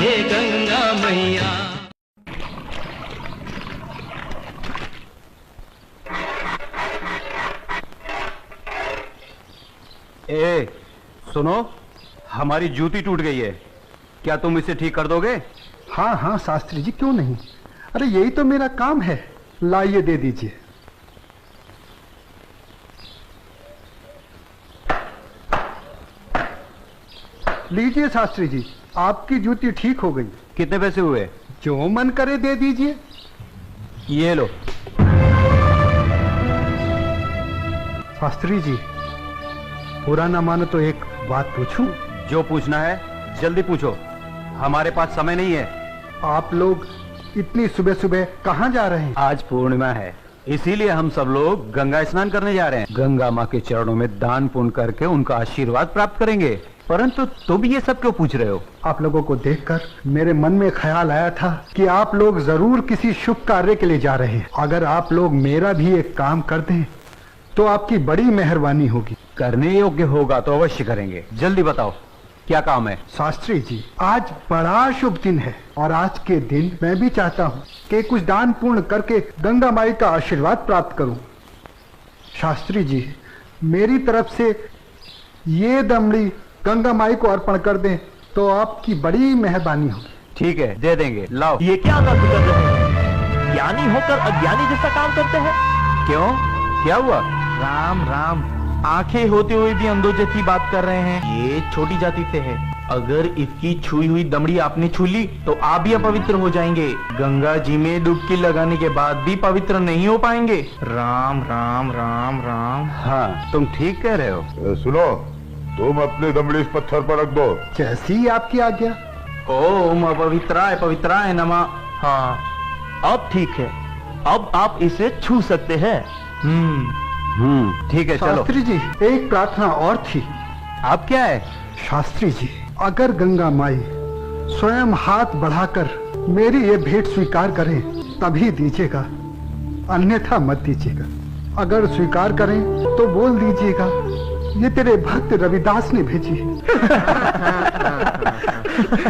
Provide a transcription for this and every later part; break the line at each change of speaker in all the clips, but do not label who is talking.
हे गंगा मैया।
ए, सुनो, हमारी जूती टूट गई है, क्या तुम इसे ठीक कर दोगे?
हाँ हाँ शास्त्री जी, क्यों नहीं। अरे यही तो मेरा काम है। लाइए, दे दीजिए। लीजिए शास्त्री जी, आपकी जूती ठीक हो गई।
कितने पैसे हुए?
जो मन करे दे दीजिए।
ये लो।
शास्त्री जी, बुरा ना मानो तो एक बात पूछूं?
जो पूछना है जल्दी पूछो, हमारे पास समय नहीं है।
आप लोग इतनी सुबह सुबह कहाँ जा रहे हैं?
आज पूर्णिमा है, इसीलिए हम सब लोग गंगा स्नान करने जा रहे हैं। गंगा माँ के चरणों में दान पुण्य करके उनका आशीर्वाद प्राप्त करेंगे। परंतु तुम ये सब क्यों पूछ रहे हो?
आप लोगों को देखकर मेरे मन में ख्याल आया था कि आप लोग जरूर किसी शुभ कार्य के लिए जा रहे हैं। अगर आप लोग मेरा भी एक काम कर दें तो आपकी बड़ी मेहरबानी होगी।
करने योग्य होगा तो अवश्य करेंगे। जल्दी बताओ, क्या काम है?
शास्त्री जी, आज बड़ा शुभ दिन है और आज के दिन मैं भी चाहता हूँ कि कुछ दान पूर्ण करके गंगा माई का आशीर्वाद प्राप्त करूँ। शास्त्री जी, मेरी तरफ से ये दमड़ी गंगा माई को अर्पण कर दें तो आपकी बड़ी मेहरबानी होगी।
ठीक है, दे देंगे। लाओ।
ये क्या बात कर रहे हैं? ज्ञानी होकर अज्ञानी जैसा काम करते हैं।
क्यों, क्या हुआ?
राम राम, आंखें होते हुए भी अंधों जैसी बात कर रहे हैं। ये छोटी जाति से है, अगर इसकी छुई हुई दमड़ी आपने छू ली तो आप भी अपवित्र हो जाएंगे। गंगा जी में डुबकी लगाने के बाद भी पवित्र नहीं हो पाएंगे। राम राम राम राम।
हाँ, तुम ठीक कह रहे हो।
सुनो, तुम अपनी दमड़ी इस पत्थर पर रख दो।
जैसी आपकी आज्ञा।
ओम अपवित्राय पवित्राय नमः। हाँ, अब ठीक है, अब आप इसे छू सकते हैं।
ठीक है, चलो।
शास्त्री जी, एक प्रार्थना और थी।
अब क्या है?
शास्त्री जी, अगर गंगा माई स्वयं हाथ बढ़ाकर मेरी ये भेंट स्वीकार करें तभी दीजिएगा, अन्यथा मत दीजिएगा। अगर स्वीकार करें तो बोल दीजिएगा ये तेरे भक्त रविदास ने भेजी है।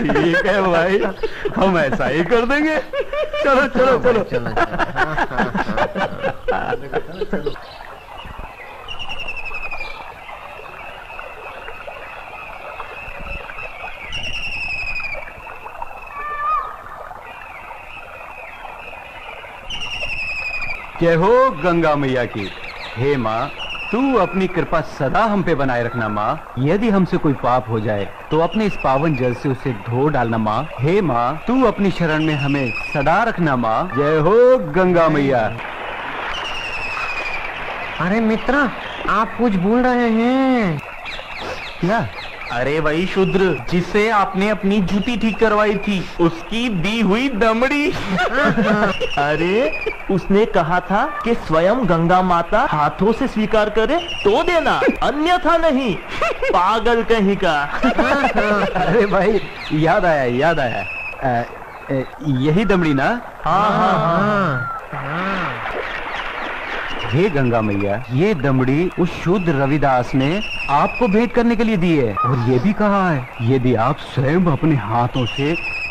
ठीक है भाई, हम ऐसा ही कर देंगे। चलो चलो चलो, चलो। जय हो गंगा मैया की। हे माँ, तू अपनी कृपा सदा हम पे बनाए रखना माँ। यदि हमसे कोई पाप हो जाए तो अपने इस पावन जल से उसे धो डालना माँ। हे माँ, तू अपनी शरण में हमें सदा रखना माँ। जय हो गंगा मैया।
अरे मित्रा, आप कुछ भूल रहे हैं।
क्या?
अरे वही शूद्र जिसे आपने अपनी जूती ठीक करवाई थी, उसकी दी हुई दमड़ी। अरे उसने कहा था कि स्वयं गंगा माता हाथों से स्वीकार करे तो देना, अन्यथा नहीं। पागल कहीं का।
अरे भाई, याद आया याद आया। यही दमड़ी ना?
हाँ हाँ हाँ।
हे गंगा मैया, ये दमड़ी उस शुद्ध रविदास ने आपको भेंट करने के लिए दी है और ये भी कहा है यदि आप स्वयं अपने हाथों से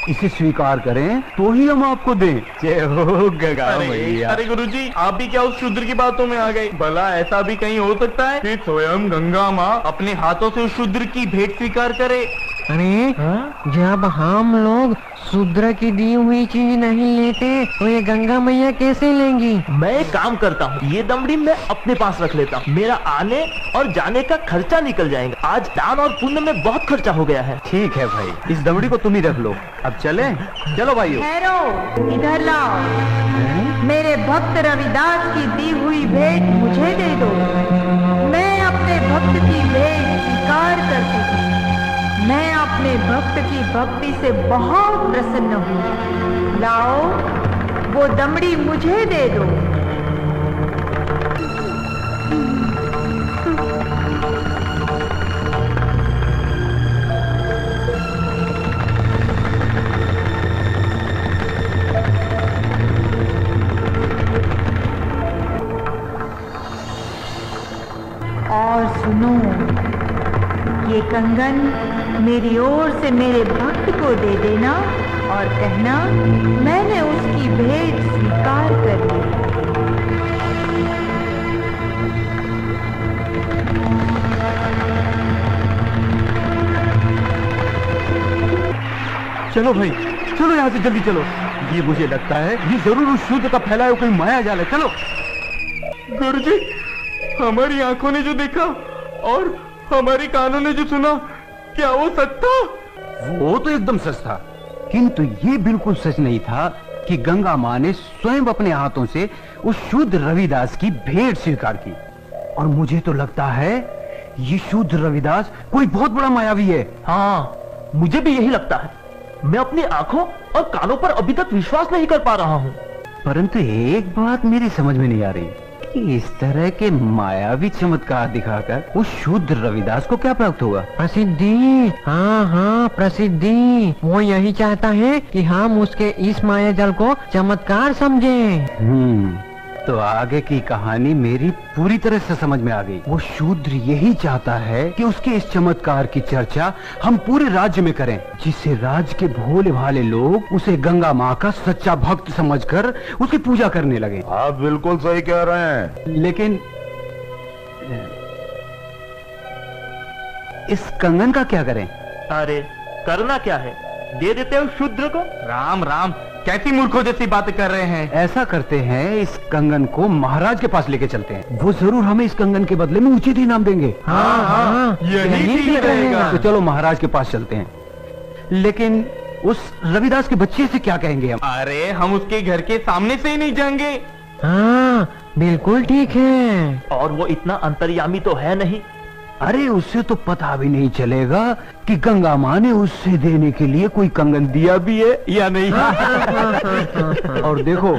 इसे स्वीकार करें तो ही हम आपको दें। जय हो गंगा मैया।
अरे गुरुजी, आप भी क्या उस शूद्र की बातों में आ गए? भला ऐसा भी कहीं हो सकता है कि स्वयं गंगा माँ अपने हाथों से उस शूद्र की भेंट स्वीकार करे?
अरे जब हम लोग शूद्र की दी हुई चीज नहीं लेते तो ये गंगा मैया कैसे लेंगी?
मैं एक काम करता हूँ, ये दमड़ी मैं अपने पास रख लेता हूँ, मेरा आने और जाने का खर्चा निकल जाएगा। आज दान और पुण्य में बहुत खर्चा हो गया है।
ठीक है भाई, इस दमड़ी को तुम ही रख लो। अब चले? चलो भाइयों।
ठहरो, इधर लाओ। मेरे भक्त रविदास की दी हुई भेंट मुझे दे दो। मैं अपने भक्त की भेंट स्वीकार करती हूँ। मैं अपने भक्त की भक्ति से बहुत प्रसन्न हूँ। लाओ, वो दमड़ी मुझे दे दो। और सुनो, ये कंगन मेरी ओर से मेरे भक्त को दे देना और कहना मैंने उसकी भेंट स्वीकार कर ली।
चलो भाई, चलो यहाँ से जल्दी चलो। ये मुझे लगता है ये जरूर उस शूद्र का फैलाया हुआ कोई माया जाल है। चलो।
गुरुजी, हमारी आंखों ने जो देखा और हमारे कानों ने जो सुना, क्या वो सच था?
वो तो एकदम सच था, किंतु ये बिल्कुल सच नहीं था कि गंगा माँ ने स्वयं अपने हाथों से उस शूद्र रविदास की भेंट स्वीकार की। और मुझे तो लगता है ये शूद्र रविदास कोई बहुत बड़ा मायावी है।
हाँ, मुझे भी यही लगता है। मैं अपनी आंखों और कानों पर अभी तक विश्वास नहीं कर पा रहा हूँ।
परंतु एक बात मेरी समझ में नहीं आ रही कि इस तरह के मायावी चमत्कार दिखाकर उस शूद्र रविदास को क्या प्राप्त होगा?
प्रसिद्धि। हाँ हाँ, प्रसिद्धि। वो यही चाहता है कि हम उसके इस माया जल को चमत्कार समझें।
तो आगे की कहानी मेरी पूरी तरह से समझ में आ गई। वो शूद्र यही चाहता है कि उसके इस चमत्कार की चर्चा हम पूरे राज्य में करें, जिससे राज्य के भोले भाले लोग उसे गंगा माँ का सच्चा भक्त समझकर उसकी पूजा करने लगे।
आप बिल्कुल सही कह रहे हैं।
लेकिन इस कंगन का क्या करें?
अरे करना क्या है, दे देते हो शूद्र को। राम राम, कैसी मूर्खों जैसी बातें कर रहे हैं।
ऐसा करते हैं, इस कंगन को महाराज के पास लेके चलते हैं। वो जरूर हमें इस कंगन के बदले में उचित इनाम देंगे।
हाँ,
यही ठीक रहेगा।
तो चलो महाराज के पास चलते हैं। लेकिन उस रविदास के बच्चे से क्या कहेंगे हम?
अरे हम उसके घर के सामने से ही नहीं जाएंगे।
हाँ, बिल्कुल ठीक है।
और वो इतना अंतर्यामी तो है नहीं।
अरे उससे तो पता भी नहीं चलेगा कि गंगा माँ ने उससे देने के लिए कोई कंगन दिया भी है या नहीं। और देखो,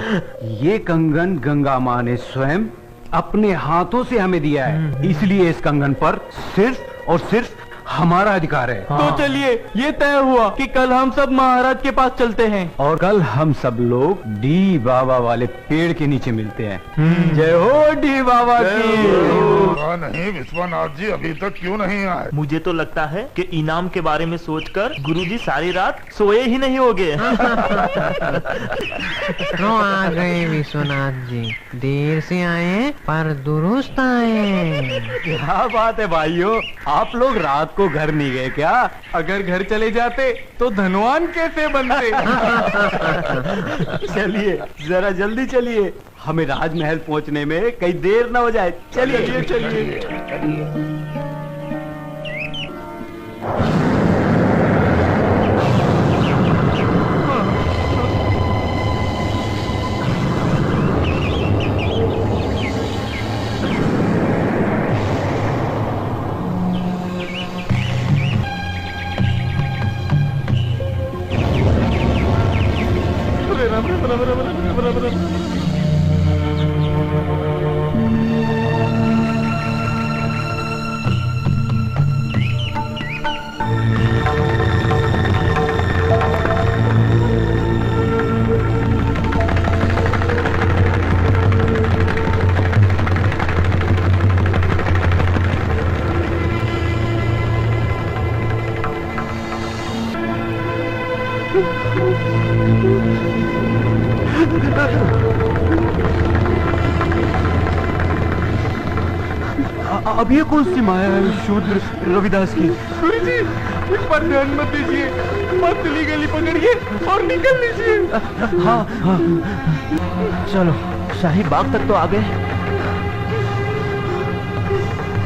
ये कंगन गंगा माँ ने स्वयं अपने हाथों से हमें दिया है, इसलिए इस कंगन पर सिर्फ और सिर्फ हमारा अधिकार है।
तो चलिए, ये तय हुआ कि कल हम सब महाराज के पास चलते हैं।
और कल हम सब लोग डी बाबा वाले पेड़ के नीचे मिलते हैं। जय हो डी बाबा की।
नहीं विश्वनाथ जी अभी तक क्यों नहीं आए?
मुझे तो लगता है कि इनाम के बारे में सोचकर गुरुजी सारी रात सोए ही नहीं होंगे।
तो आ गए विश्वनाथ जी, देर से आए पर दुरुस्त आए।
क्या बात है भाइयों, आप लोग रात को घर नहीं गए क्या?
अगर घर चले जाते तो धनवान कैसे बनते?
चलिए जरा जल्दी चलिए, हमें राजमहल पहुंचने में कहीं देर न हो जाए। चलिए चलिए। अब ये कौन सी माया है शूद्र रविदास की?
गुरुजी, इस पर ध्यान मत दीजिए, पतली गली पकड़िए और निकल लीजिए।
हाँ हाँ,
चलो, शाही बाग तक तो आ गए।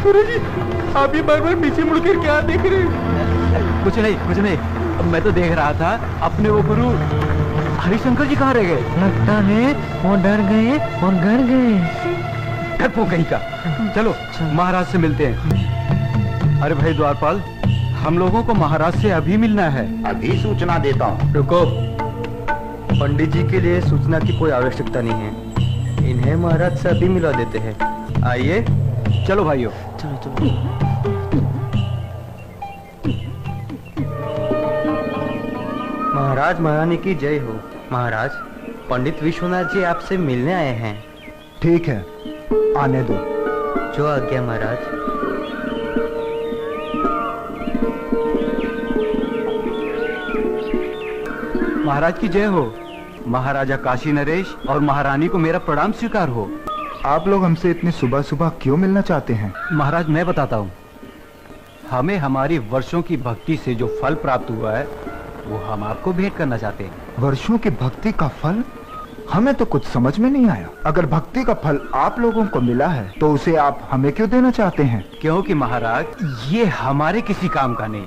गुरुजी, आप ये बार बार पीछे मुड़कर क्या देख रहे हैं?
कुछ नहीं, मैं तो देख रहा था अपने वो गुरु हरिशंकर जी कहाँ रह गए?
लगता है वो डर गए और घर गए।
डरपोक कहीं का। चलो महाराज से मिलते हैं। अरे भाई द्वारपाल, हम लोगों को महाराज से अभी मिलना है।
अभी सूचना देता हूँ।
रुको, पंडित जी के लिए सूचना की कोई आवश्यकता नहीं है, इन्हें महाराज से अभी मिला देते हैं। आइए।
चलो भाइयों।
चलो।
महाराज महारानी की जय हो। महाराज, पंडित विश्वनाथ जी आपसे मिलने आए हैं।
ठीक है, आने दो।
जो आज्ञा महाराज।
महाराज की जय हो। महाराजा काशी नरेश और महारानी को मेरा प्रणाम स्वीकार हो।
आप लोग हमसे इतनी सुबह सुबह क्यों मिलना चाहते हैं?
महाराज मैं बताता हूँ, हमें हमारी वर्षों की भक्ति से जो फल प्राप्त हुआ है वो हम आपको भेंट करना चाहते हैं।
वर्षों की भक्ति का फल? हमें तो कुछ समझ में नहीं आया। अगर भक्ति का फल आप लोगों को मिला है तो उसे आप हमें क्यों देना चाहते हैं?
क्योंकि महाराज ये हमारे किसी काम का नहीं,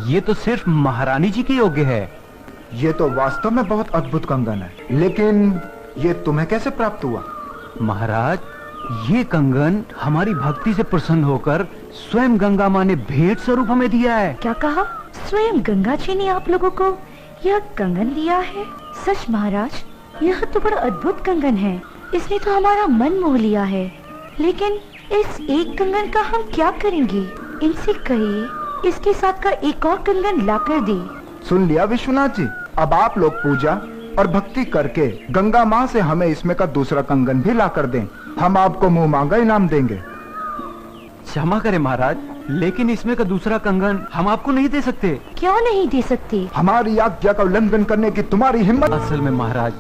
ये तो सिर्फ महारानी जी के योग्य है।
ये तो वास्तव में बहुत अद्भुत कंगन है, लेकिन ये तुम्हें कैसे प्राप्त हुआ?
महाराज ये कंगन हमारी भक्ति से प्रसन्न होकर स्वयं गंगा माँ ने भेंट स्वरूप हमें दिया है।
क्या कहा? स्वयं गंगा जी ने आप लोगों को यह कंगन दिया है? सच महाराज, यह तो बड़ा अद्भुत कंगन है। इसने तो हमारा मन मोह लिया है। लेकिन इस एक कंगन का हम क्या करेंगे? इनसे कहिए इसके साथ का एक और कंगन लाकर दे।
सुन लिया विश्वनाथ जी, अब आप लोग पूजा और भक्ति करके गंगा माँ से हमें इसमें का दूसरा कंगन भी लाकर दें। हम आपको मुंह मांगा इनाम देंगे।
क्षमा करें महाराज, लेकिन इसमें का दूसरा कंगन हम आपको नहीं दे सकते।
क्यों नहीं दे सकते?
हमारी आज्ञा का उल्लंघन करने की तुम्हारी हिम्मत?
असल में महाराज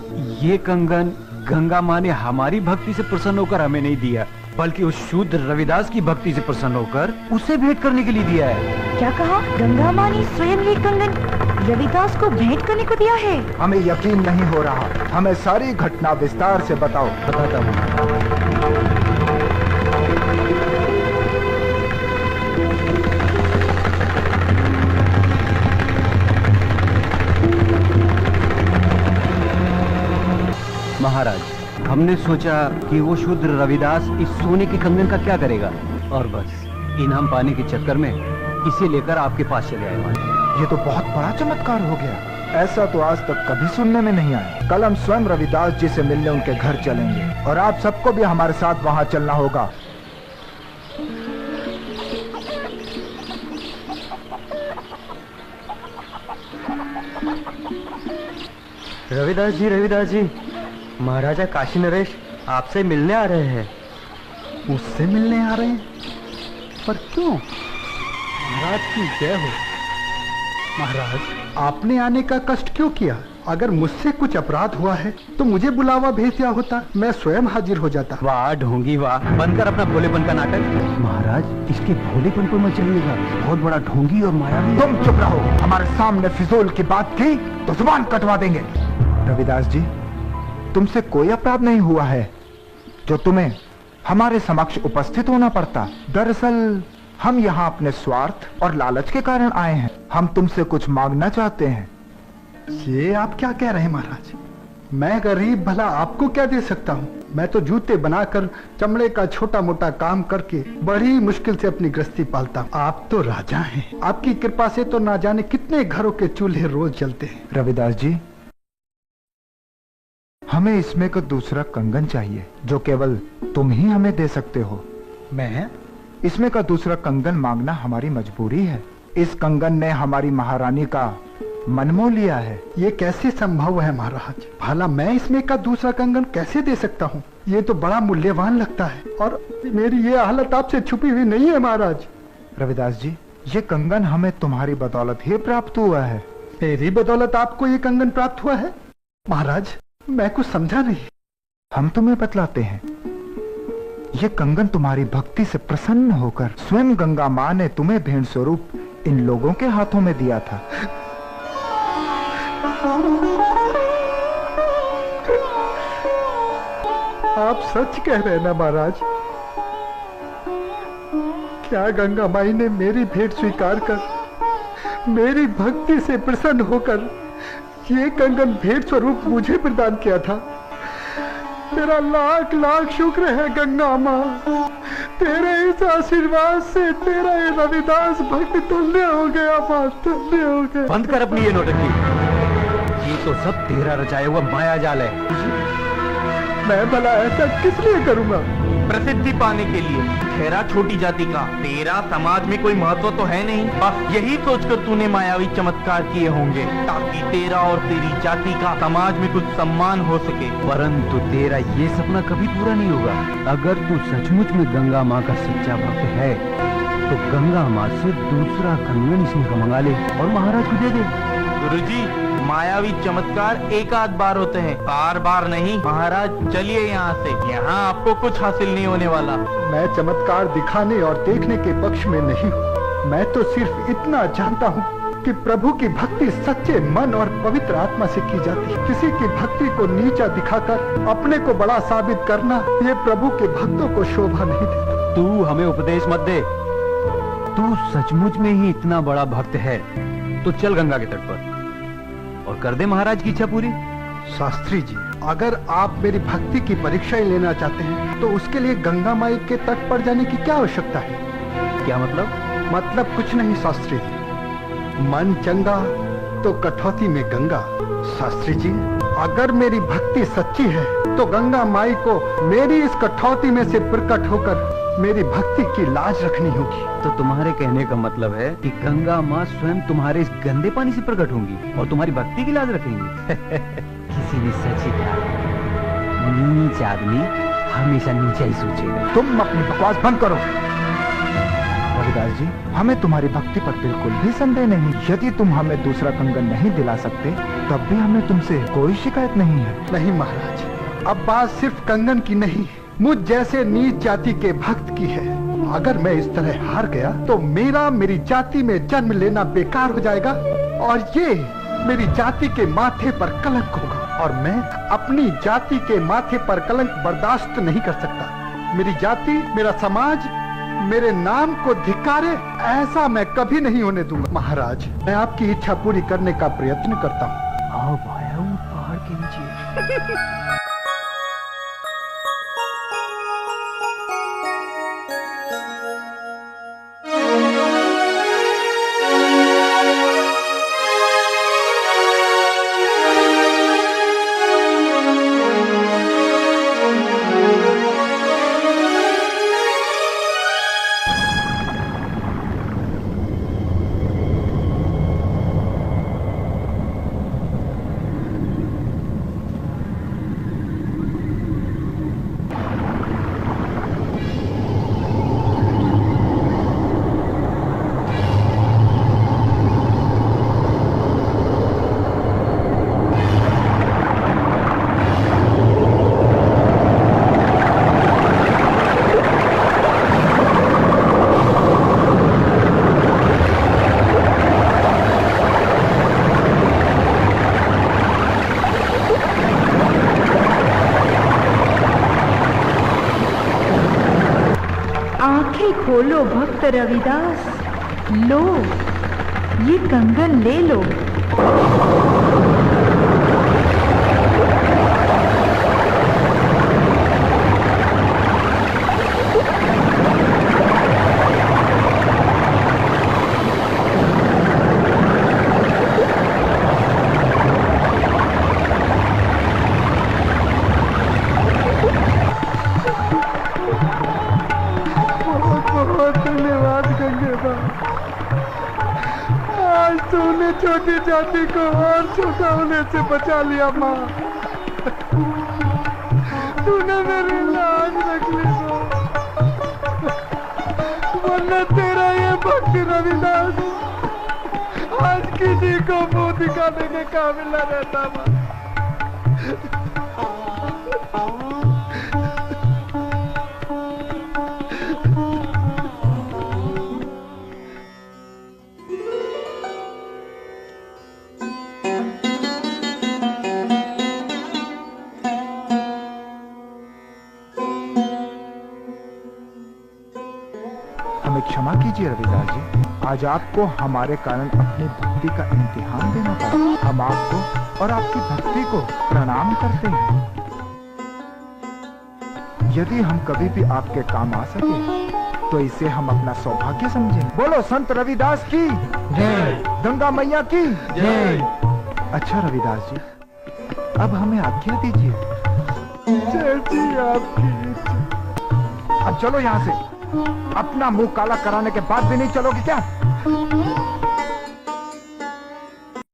ये कंगन गंगा माँ ने हमारी भक्ति से प्रसन्न होकर हमें नहीं दिया, बल्कि उस शूद्र रविदास की भक्ति से प्रसन्न होकर उसे भेंट करने के लिए दिया है।
क्या कहा? गंगा माँ ने स्वयं ये कंगन रविदास को भेंट करने को दिया है?
हमें यकीन नहीं हो रहा। हमें सारी घटना विस्तार से बताओ।
बताता हूँ। महाराज हमने सोचा कि वो शूद्र रविदास इस सोने के कंगन का क्या करेगा, और बस इनाम पाने के चक्कर में इसे लेकर आपके पास चले आए।
ये तो बहुत बड़ा चमत्कार हो गया। ऐसा तो आज तक कभी सुनने में नहीं आया। कल हम स्वयं रविदास जी से मिलने उनके घर चलेंगे और आप सबको भी हमारे साथ वहां चलना होगा।
रविदास जी, महाराजा काशी नरेश आपसे मिलने आ रहे हैं।
मुझसे मिलने आ रहे हैं? पर क्यों? महाराज की जय हो। महाराज आपने आने का कष्ट क्यों किया? अगर मुझसे कुछ अपराध हुआ है तो मुझे बुलावा भेज दिया होता, मैं स्वयं हाजिर हो जाता।
वाह ढोंगी वाह, बनकर अपना भोलेपन का नाटक। महाराज इसके भोलेपन पर मत चलिएगा, बहुत बड़ा ढोंगी और मायावी।
तुम चुप रहो। हमारे सामने फिजूल की बात की तो जुबान कटवा देंगे। रविदास जी, तुमसे कोई अपराध नहीं हुआ है जो तुम्हें हमारे समक्ष उपस्थित होना पड़ता। दरअसल हम यहाँ अपने स्वार्थ और लालच के कारण आए हैं। हम तुमसे कुछ मांगना चाहते हैं।
ये आप क्या कह रहे हैं महाराज? मैं गरीब भला आपको क्या दे सकता हूँ? मैं तो जूते बनाकर चमड़े का छोटा मोटा काम करके बड़ी मुश्किल से अपनी गृहस्थी पालता हूँ। आप तो राजा हैं, आपकी कृपा से तो ना जाने कितने घरों के चूल्हे रोज जलते हैं।
रविदास जी, हमें इसमें का दूसरा कंगन चाहिए जो केवल तुम ही हमें दे सकते हो।
मैं?
इसमें का दूसरा कंगन मांगना हमारी मजबूरी है। इस कंगन ने हमारी महारानी का मन मोह लिया है।
ये कैसे संभव है महाराज? भला मैं इसमें का दूसरा कंगन कैसे दे सकता हूँ? ये तो बड़ा मूल्यवान लगता है और मेरी ये हालत आपसे छुपी हुई नहीं है महाराज।
रविदास जी, ये कंगन हमें तुम्हारी बदौलत ही प्राप्त हुआ है।
मेरी बदौलत आपको ये कंगन प्राप्त हुआ है? महाराज मैं कुछ समझा नहीं।
हम तुम्हें बतलाते हैं। ये कंगन तुम्हारी भक्ति से प्रसन्न होकर स्वयं गंगा माँ ने तुम्हें भेंट स्वरूप इन लोगों के हाथों में दिया था।
आप सच कह रहे हैं ना महाराज? क्या गंगा माई ने मेरी भेंट स्वीकार कर मेरी भक्ति से प्रसन्न होकर ये कंगन भेंट स्वरूप मुझे प्रदान किया था? तेरा लाख लाख शुक्र है गंगा माँ। तेरे इस आशीर्वाद से तेरा ये रविदास भक्त धन्य हो गया माँ, धन्य हो गया।
बंद कर अपनी ये नौटंकी। ये तो सब तेरा रचाया हुआ माया जाल है।
मैं भला ऐसा किस लिए करूँगा?
प्रसिद्धि पाने के लिए। ठहरा छोटी जाति का, तेरा समाज में कोई महत्व तो है नहीं। बस यही सोचकर तूने मायावी चमत्कार किए होंगे ताकि तेरा और तेरी जाति का समाज में कुछ सम्मान हो सके।
परंतु तेरा ये सपना कभी पूरा नहीं होगा। अगर तू सचमुच में गंगा माँ का सच्चा भक्त है तो गंगा माँ से दूसरा कंगन इसमें का मंगा ले और महाराज को दे दे।
गुरुजी, मायावी चमत्कार एक आध बार होते हैं, बार बार नहीं। महाराज चलिए यहाँ से, यहाँ आपको कुछ हासिल नहीं होने वाला।
मैं चमत्कार दिखाने और देखने के पक्ष में नहीं हूँ। मैं तो सिर्फ इतना जानता हूँ कि प्रभु की भक्ति सच्चे मन और पवित्र आत्मा से की जाती है। किसी की भक्ति को नीचा दिखाकर अपने को बड़ा साबित करना, ये प्रभु के भक्तों को शोभा नहीं देता।
तू हमें उपदेश मत दे। तू सचमुच में ही इतना बड़ा भक्त है तो चल गंगा के तट पर और कर दे महाराज की इच्छा पूरी।
शास्त्री जी, अगर आप मेरी भक्ति की परीक्षा ही लेना चाहते हैं तो उसके लिए गंगा माई के तट पर जाने की क्या आवश्यकता है?
क्या मतलब?
मतलब कुछ नहीं शास्त्री जी, मन चंगा तो कठौती में गंगा। शास्त्री जी, अगर मेरी भक्ति सच्ची है तो गंगा माई को मेरी इस कठौती में से प्रकट होकर मेरी भक्ति की लाज रखनी होगी।
तो तुम्हारे कहने का मतलब है कि गंगा माँ स्वयं तुम्हारे इस गंदे पानी से प्रकट होंगी और तुम्हारी भक्ति की लाज रखेंगी। किसी ने सच ही कहा, नीच आदमी हमेशा नीचा ही सोचेगा।
तुम अपनी बकवास बंद करो। रविदास जी, हमें तुम्हारी भक्ति पर बिल्कुल भी संदेह नहीं। यदि तुम हमें दूसरा कंगन नहीं दिला सकते तब भी हमें तुमसे कोई शिकायत नहीं है।
नहीं महाराज, अब बात सिर्फ कंगन की नहीं, मुझ जैसे नीच जाति के भक्त की है। अगर मैं इस तरह हार गया तो मेरी जाति में जन्म लेना बेकार हो जाएगा और ये मेरी जाति के माथे पर कलंक होगा और मैं अपनी जाति के माथे पर कलंक बर्दाश्त नहीं कर सकता। मेरी जाति, मेरा समाज मेरे नाम को धिक्कारे, ऐसा मैं कभी नहीं होने दूंगा। महाराज, मैं आपकी इच्छा पूरी करने का प्रयत्न करता हूँ।
आओ भाया, वो पहाड़ के नीचे।
खोलो भक्त रविदास, लो ये कंगन ले लो।
छोटी जाति को और छोटा होने से बचा लिया माँ। तूने मेरी लाज रख ली, वरना तेरा ये भक्त रविदास आज किसी को मुंह दिखाने के काबिल न रहता माँ।
हमें क्षमा कीजिए रविदास जी, आज आपको हमारे कारण अपनी भक्ति का इम्तिहान देना पड़ा। हम आपको और आपकी भक्ति को प्रणाम करते हैं। यदि हम कभी भी आपके काम आ सके तो इसे हम अपना सौभाग्य समझें। बोलो संत रविदास की
जय।
गंगा मैया की
जय।
अच्छा रविदास जी, अब हमें आज्ञा दीजिए। अब चलो यहाँ से। अपना मुंह काला कराने के बाद भी नहीं चलोगे क्या?